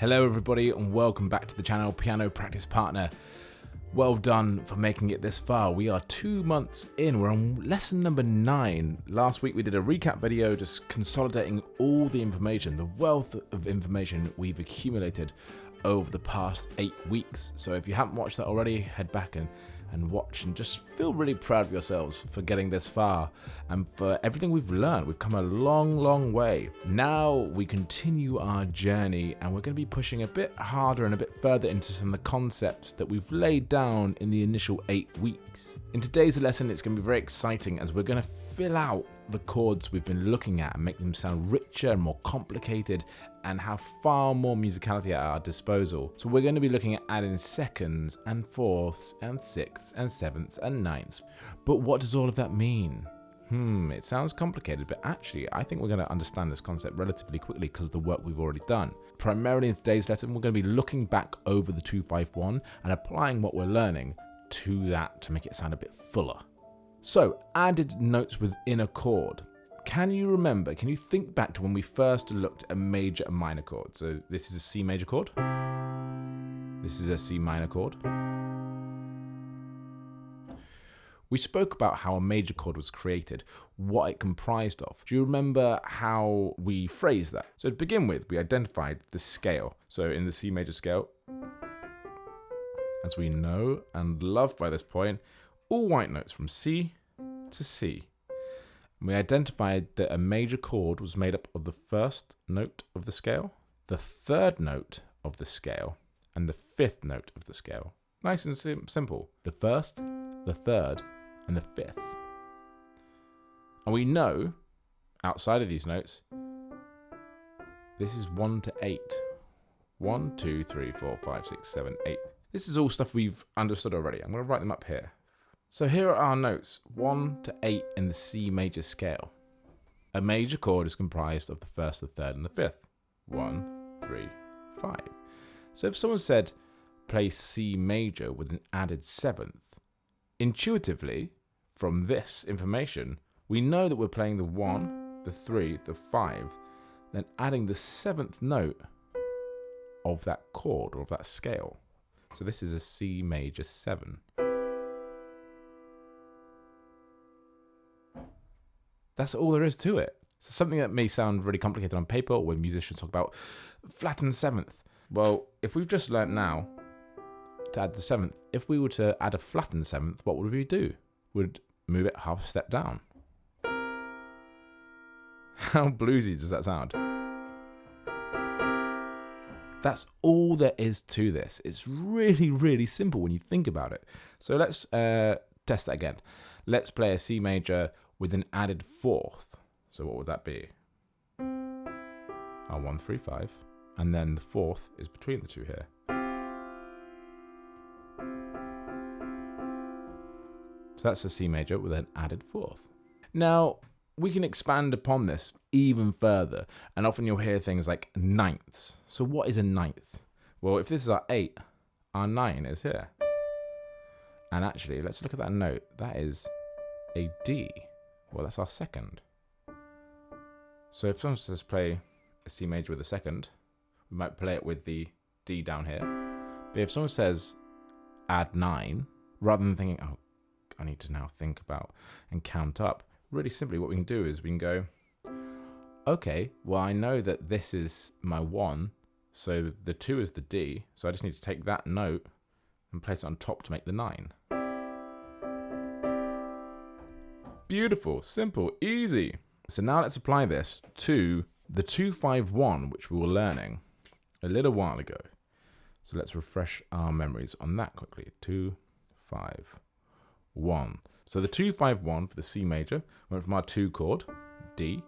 Hello everybody and welcome back to the channel Piano Practice Partner. Well done for making it this far. We are 2 months in, we're on lesson number 9. Last week we did a recap video just consolidating all the information, the wealth of information we've accumulated over the past 8 weeks. So if you haven't watched that already, head back and watch and just feel really proud of yourselves for getting this far and for everything we've learned. We've come a long way. Now we continue our journey and we're going to be pushing a bit harder and a bit further into some of the concepts that we've laid down in the initial 8 weeks. In today's lesson, it's going to be very exciting as we're going to fill out the chords we've been looking at and make them sound richer and more complicated and have far more musicality at our disposal. So we're going to be looking at adding seconds and fourths and sixths and sevenths and ninths. But what does all of that mean? It sounds complicated, but actually I think we're going to understand this concept relatively quickly because of the work we've already done. Primarily in today's lesson, we're going to be looking back over the 251 and applying what we're learning to that to make it sound a bit fuller. So, added notes within a chord. Can you think back to when we first looked at a major and minor chord? So this is a C major chord. This is a C minor chord. We spoke about how a major chord was created, what it comprised of. Do you remember how we phrased that? So to begin with, we identified the scale. So in the C major scale, as we know and love by this point, all white notes from C to C. And we identified that a major chord was made up of the first note of the scale, the third note of the scale, and the fifth note of the scale. Nice and simple. The first, the third, and the fifth. And we know, outside of these notes, this is 1 to 8. 1, 2, 3, 4, 5, 6, 7, 8. This is all stuff we've understood already. I'm going to write them up here. So here are our notes, 1 to 8 in the C major scale. A major chord is comprised of the first, the third, and the fifth. 1, 3, 5. So if someone said, play C major with an added seventh, intuitively, from this information, we know that we're playing the 1, the 3, the 5, then adding the seventh note of that chord or of that scale. So this is a C major 7. That's all there is to it. So something that may sound really complicated on paper when musicians talk about flattened seventh. Well, if we've just learnt now to add the seventh, if we were to add a flattened seventh, what would we do? We'd move it half a step down. How bluesy does that sound? That's all there is to this. It's really simple when you think about it. So let's test that again. Let's play a C major with an added fourth. So what would that be? 1, 3, 5. And then the fourth is between the two here. So that's a C major with an added fourth. Now, we can expand upon this even further, and often you'll hear things like ninths. So what is a ninth? Well, if this is our 8, our 9 is here. And actually, let's look at that note. That is a D. Well, that's our second. So if someone says play a C major with a second, we might play it with the D down here. But if someone says add 9, rather than thinking, oh, I need to now think about and count up, really simply what we can do is we can go, okay, well, I know that this is my 1, so the 2 is the D, so I just need to take that note and place it on top to make the 9. Beautiful, simple, easy. So now let's apply this to the 251, which we were learning a little while ago. So let's refresh our memories on that quickly. 2, 5, 1. So the 251 for the C major went from our 2 chord, D,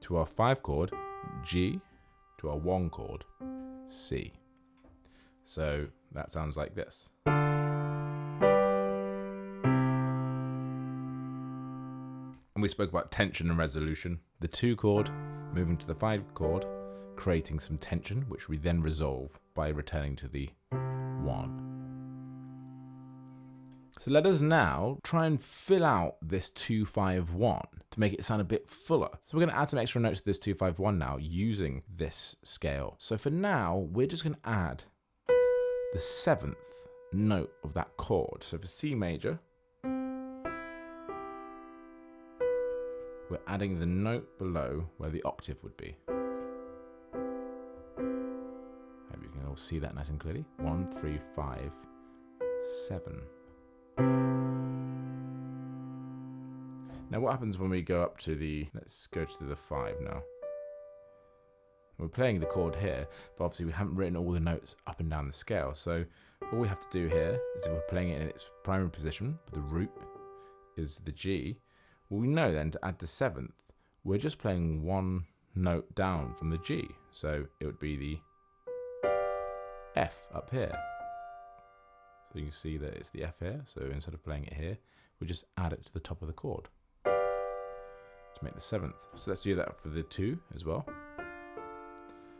to our 5 chord, G, to our 1 chord, C. So that sounds like this. And we spoke about tension and resolution. The 2 chord moving to the 5 chord, creating some tension, which we then resolve by returning to the 1. So let us now try and fill out this 251 to make it sound a bit fuller. So we're going to add some extra notes to this 251 now using this scale. So for now, we're just going to add the 7th note of that chord. So for C major, we're adding the note below where the octave would be. Hope you can all see that nice and clearly. 1, 3, 5, 7. Now what happens when we go up to the, let's go to the 5 now. We're playing the chord here, but obviously we haven't written all the notes up and down the scale. So all we have to do here is if we're playing it in its primary position, the root is the G, well, we know then to add the 7th, we're just playing one note down from the G. So it would be the F up here. So you can see that it's the F here. So instead of playing it here, we just add it to the top of the chord to make the 7th. So let's do that for the 2 as well.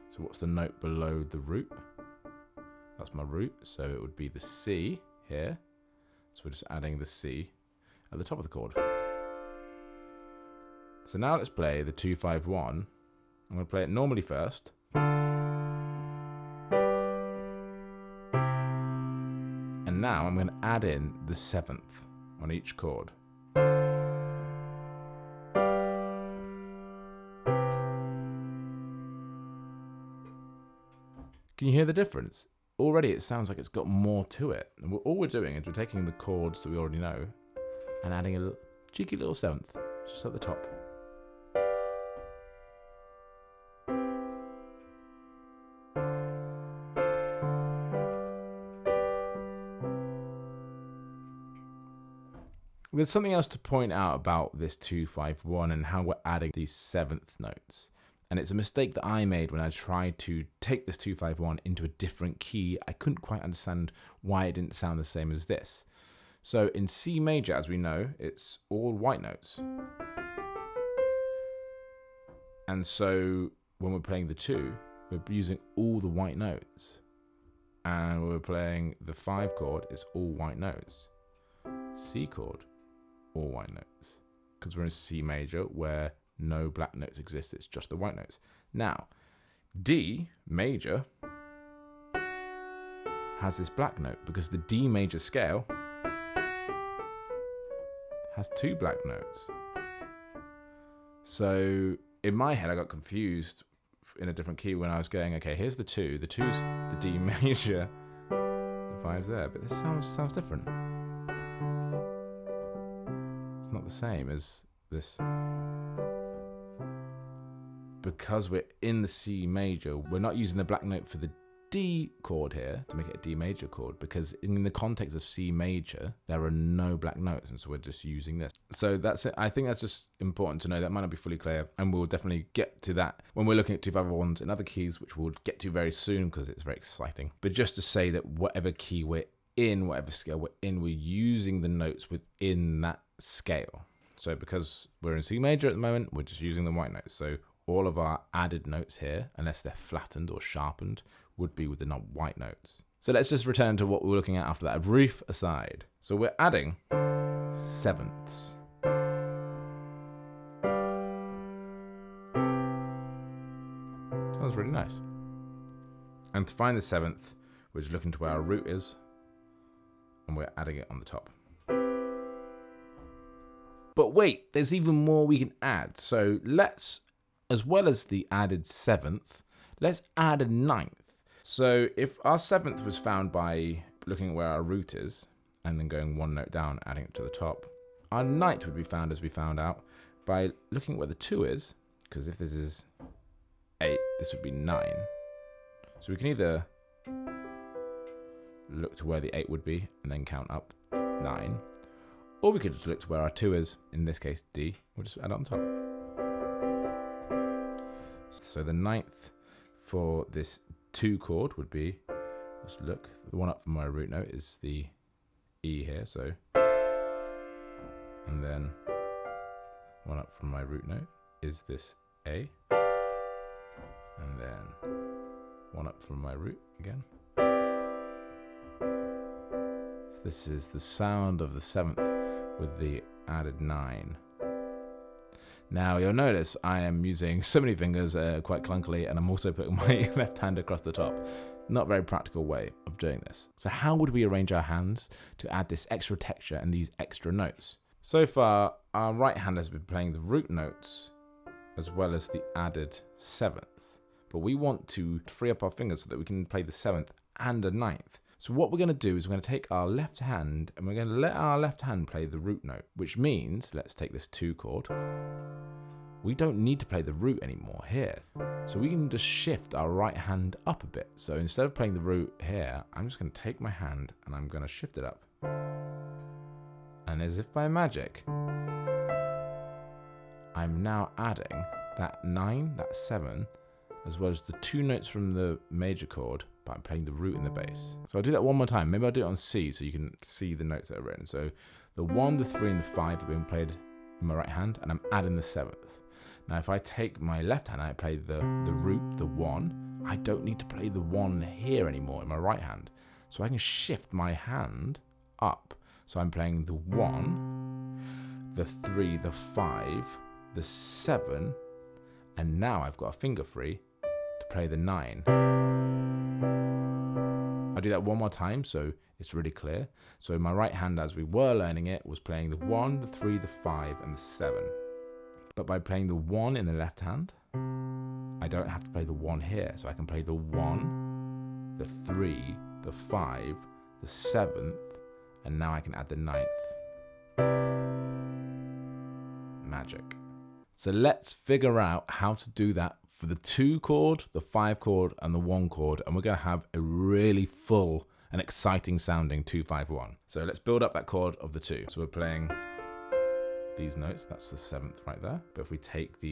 So what's the note below the root? That's my root. So it would be the C here. So we're just adding the C at the top of the chord. So now let's play the 251. I'm going to play it normally first. And now I'm going to add in the 7th on each chord. Can you hear the difference? Already it sounds like it's got more to it. And all we're doing is we're taking the chords that we already know and adding a cheeky little 7th just at the top. There's something else to point out about this 251 and how we're adding these 7th notes. And it's a mistake that I made when I tried to take this 251 into a different key. I couldn't quite understand why it didn't sound the same as this. So in C major, as we know, it's all white notes. And so when we're playing the 2, we're using all the white notes. And when we're playing the 5 chord, it's all white notes. C chord, all white notes. Because we're in C major where no black notes exist, it's just the white notes. Now, D major has this black note because the D major scale has 2 black notes. So in my head, I got confused in a different key when I was going, okay, here's the 2, the 2's the D major, the 5's there, but this sounds different. It's not the same as this. Because we're in the C major, we're not using the black note for the D chord here to make it a D major chord, because in the context of C major, there are no black notes, and so we're just using this. So that's it. I think that's just important to know. That might not be fully clear, and we'll definitely get to that when we're looking at 251s and other keys, which we'll get to very soon because it's very exciting. But just to say that whatever key we're in, whatever scale we're in, we're using the notes within that scale. So because we're in C major at the moment, we're just using the white notes. So all of our added notes here, unless they're flattened or sharpened, would be with the white notes. So let's just return to what we were looking at after that, a brief aside. So we're adding 7ths. Sounds really nice. And to find the 7th, we're just looking to where our root is, and we're adding it on the top. But wait, there's even more we can add. So let's, as well as the added 7th, let's add a 9th. So if our 7th was found by looking at where our root is and then going one note down, adding it to the top, our 9th would be found, as we found out, by looking at where the 2 is, because if this is 8, this would be 9. So we can either look to where the 8 would be and then count up 9, or we could just look to where our 2 is, in this case D, we'll just add it on top. So the 9th for this 2 chord would be, let's look, the one up from my root note is the E here, so, and then one up from my root note is this A, and then one up from my root again, So this is the sound of the 7th with the added 9. Now you'll notice I am using so many fingers quite clunkily, and I'm also putting my left hand across the top. Not very practical way of doing this. So how would we arrange our hands to add this extra texture and these extra notes? So far, our right hand has been playing the root notes as well as the added 7th. But we want to free up our fingers so that we can play the 7th and a 9th. So what we're going to do is we're going to take our left hand and we're going to let our left hand play the root note, which means, let's take this 2 chord. We don't need to play the root anymore here. So we can just shift our right hand up a bit. So instead of playing the root here, I'm just going to take my hand and I'm going to shift it up. And as if by magic, I'm now adding that 9, that 7, as well as the 2 notes from the major chord, but I'm playing the root in the bass. So I'll do that one more time. Maybe I'll do it on C so you can see the notes that are written. So the 1, the 3, and the 5 are being played in my right hand, and I'm adding the 7th. Now if I take my left hand and I play the root, the 1, I don't need to play the 1 here anymore in my right hand. So I can shift my hand up. So I'm playing the 1, the 3, the 5, the 7, and now I've got a finger free to play the 9. I'll do that one more time so it's really clear. So my right hand, as we were learning it, was playing the 1, the 3, the 5, and the 7. But by playing the 1 in the left hand, I don't have to play the 1 here. So I can play the 1, the 3, the 5, the 7th, and now I can add the 9th. Magic. So let's figure out how to do that for the 2 chord, the 5 chord, and the 1 chord, and we're going to have a really full and exciting sounding 2-5-1. So let's build up that chord of the 2. So we're playing these notes, that's the 7th right there. But if we take the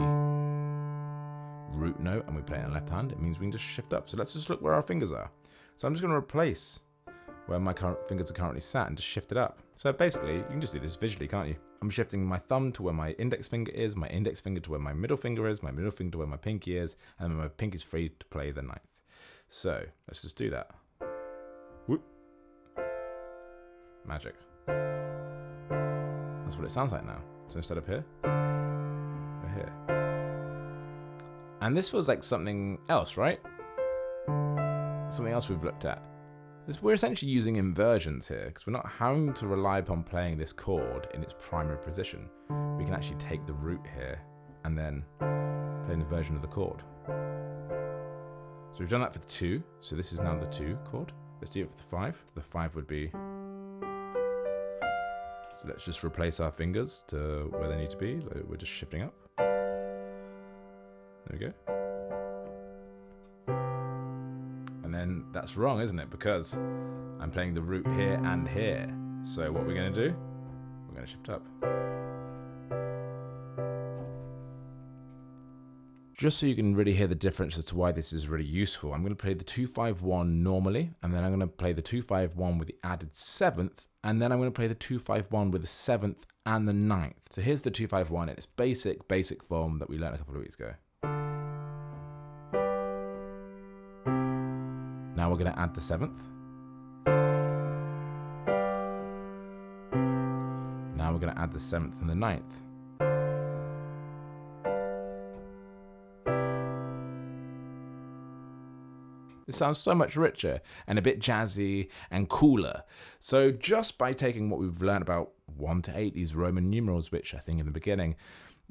root note and we play it in the left hand, it means we can just shift up. So let's just look where our fingers are. So I'm just going to replace where my current fingers are currently sat and just shift it up. So basically, you can just do this visually, can't you? I'm shifting my thumb to where my index finger is, my index finger to where my middle finger is, my middle finger to where my pinky is, and then my pinky is free to play the 9th. So let's just do that. Whoop. Magic. That's what it sounds like now. So instead of here, we're here. And this feels like something else, right? Something else we've looked at. We're essentially using inversions here because we're not having to rely upon playing this chord in its primary position. We can actually take the root here and then play an inversion of the chord. So we've done that for the 2. So this is now the 2 chord. Let's do it for the 5. The 5 would be... So let's just replace our fingers to where they need to be. We're just shifting up. There we go. And then that's wrong, isn't it? Because I'm playing the root here and here. So what we're going to do, we're going to shift up. Just so you can really hear the difference as to why this is really useful, I'm going to play the 2-5-1 normally, and then I'm going to play the 2-5-1 with the added 7th, and then I'm going to play the 2-5-1 with the 7th and the 9th. So here's the 2-5-1 in its basic form that we learned a couple of weeks ago. Now we're going to add the 7th. Now we're going to add the 7th and the 9th. It sounds so much richer and a bit jazzy and cooler. So just by taking what we've learned about 1 to 8, these Roman numerals, which I think in the beginning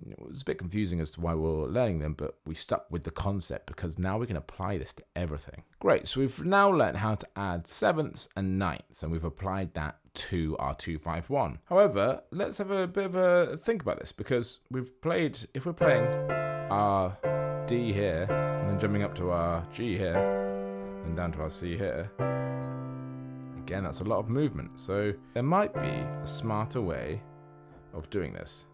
it was a bit confusing as to why we were learning them, but we stuck with the concept because now we can apply this to everything. Great, so we've now learned how to add 7ths and 9ths, and we've applied that to our 2-5-1. However, let's have a bit of a think about this, because we've played, if we're playing our D here, and then jumping up to our G here, and down to our C here, again, that's a lot of movement. So there might be a smarter way of doing this.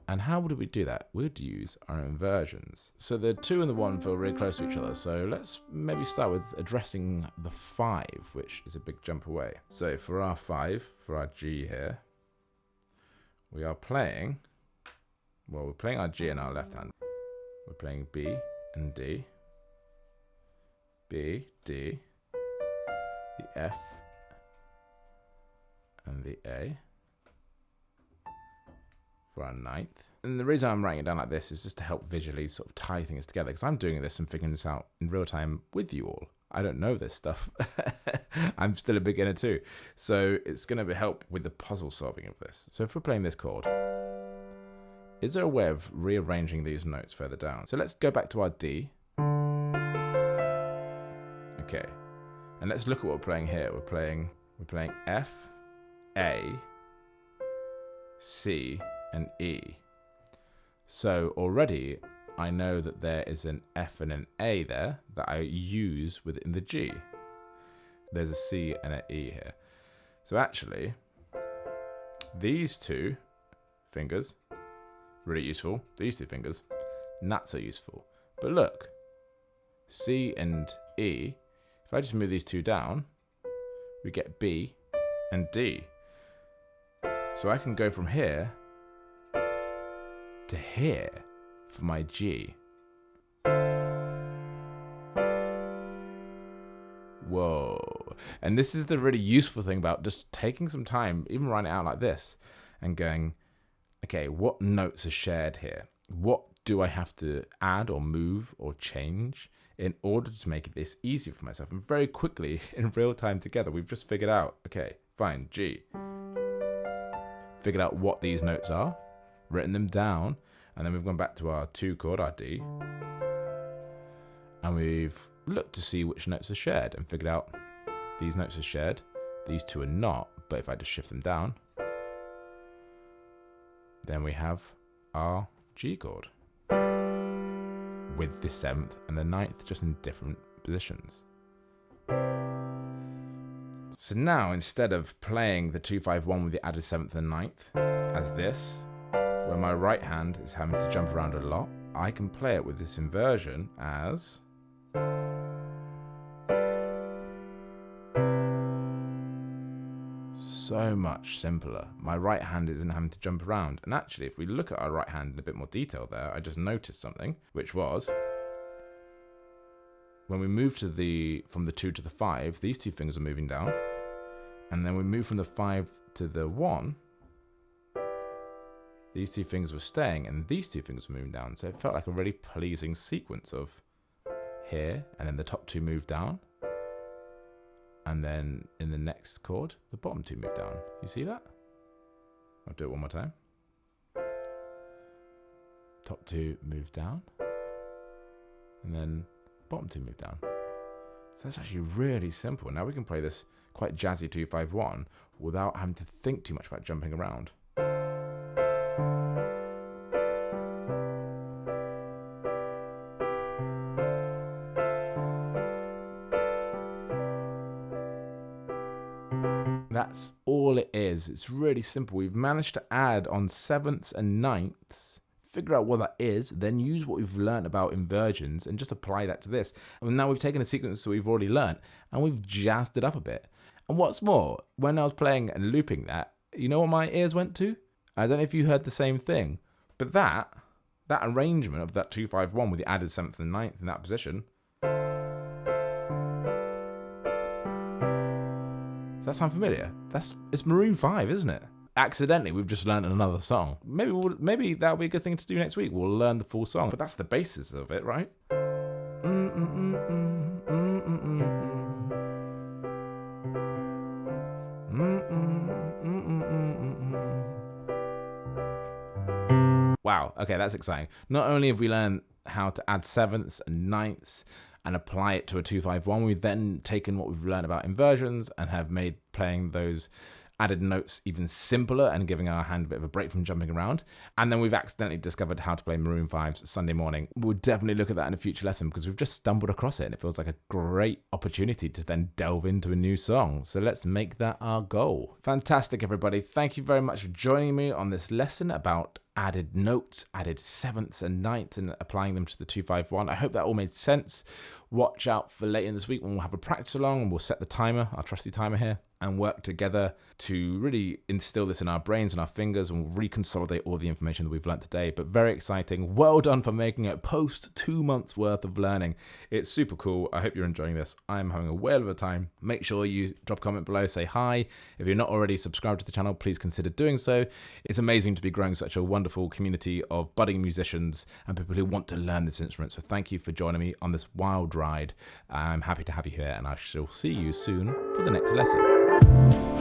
And how would we do that? We'd use our inversions. So the 2 and the 1 feel really close to each other. So let's maybe start with addressing the 5, which is a big jump away. So for our 5, for our G here, we are playing, well, we're playing our G in our left hand. We're playing B and D, B, D, the F, and the A for our ninth. And the reason I'm writing it down like this is just to help visually sort of tie things together, because I'm doing this and figuring this out in real time with you all. I don't know this stuff. I'm still a beginner too. So it's going to help with the puzzle solving of this. So if we're playing this chord, is there a way of rearranging these notes further down? So let's go back to our D. Okay. And let's look at what we're playing here. We're playing F, A, C, and E. So already I know that there is an F and an A there that I use within the G. There's a C and an E here. So actually, these two fingers, really useful. These two fingers, not so useful. But look, C and E, if I just move these two down, we get B and D. So I can go from here to here for my G. Whoa. And this is the really useful thing about just taking some time, even writing it out like this, and going, okay, what notes are shared here? What do I have to add or move or change in order to make this easier for myself? And very quickly, in real time together, we've just figured out, okay, fine, G. Figured out what these notes are, written them down, and then we've gone back to our 2 chord, our D, and we've looked to see which notes are shared and figured out these notes are shared, these two are not, but if I just shift them down, then we have our G chord with the 7th and the 9th just in different positions. So now, instead of playing the 2-5-1 with the added 7th and 9th as this, where my right hand is having to jump around a lot, I can play it with this inversion as so much simpler. My right hand isn't having to jump around. And actually, if we look at our right hand in a bit more detail there, I just noticed something, which was when we move to from the 2 to the 5, these two fingers are moving down. And then we move from the 5 to the 1, these two fingers were staying and these two fingers were moving down. So it felt like a really pleasing sequence of here, and then the top 2 moved down. And then in the next chord, the bottom 2 move down. You see that? I'll do it one more time. Top 2 move down. And then bottom 2 move down. So that's actually really simple. Now we can play this quite jazzy 2-5-1 without having to think too much about jumping around. That's all it is. It's really simple. We've managed to add on 7ths and 9ths, figure out what that is, then use what we've learned about inversions and just apply that to this. And now we've taken a sequence that we've already learned and we've jazzed it up a bit. And what's more, when I was playing and looping that, you know what my ears went to? I don't know if you heard the same thing, but that arrangement of that 2-5-1 with the added 7th and 9th in that position, does that sound familiar? It's Maroon 5, isn't it? Accidentally, we've just learned another song. Maybe that'll be a good thing to do next week. We'll learn the full song, but that's the basis of it, right? Wow, okay, that's exciting. Not only have we learned how to add 7ths and 9ths and apply it to a 2-5-1, we've then taken what we've learned about inversions and have made playing those added notes even simpler and giving our hand a bit of a break from jumping around. And then we've accidentally discovered how to play Maroon 5's Sunday Morning. We'll definitely look at that in a future lesson because we've just stumbled across it and it feels like a great opportunity to then delve into a new song. So let's make that our goal. Fantastic, everybody. Thank you very much for joining me on this lesson about added notes, added 7ths and 9ths and applying them to the 2-5-1. I hope that all made sense. Watch out for later in this week when we'll have a practice along and we'll set the timer, our trusty timer here. and work together to really instill this in our brains and our fingers and reconsolidate all the information that we've learned today. But very exciting. Well done for making it post 2 months worth of learning. It's super cool. I hope you're enjoying this. I'm having a whale of a time. Make sure you drop a comment below, say hi. If you're not already subscribed to the channel, please consider doing so. It's amazing to be growing such a wonderful community of budding musicians and people who want to learn this instrument. So thank you for joining me on this wild ride. I'm happy to have you here, and I shall see you soon for the next lesson.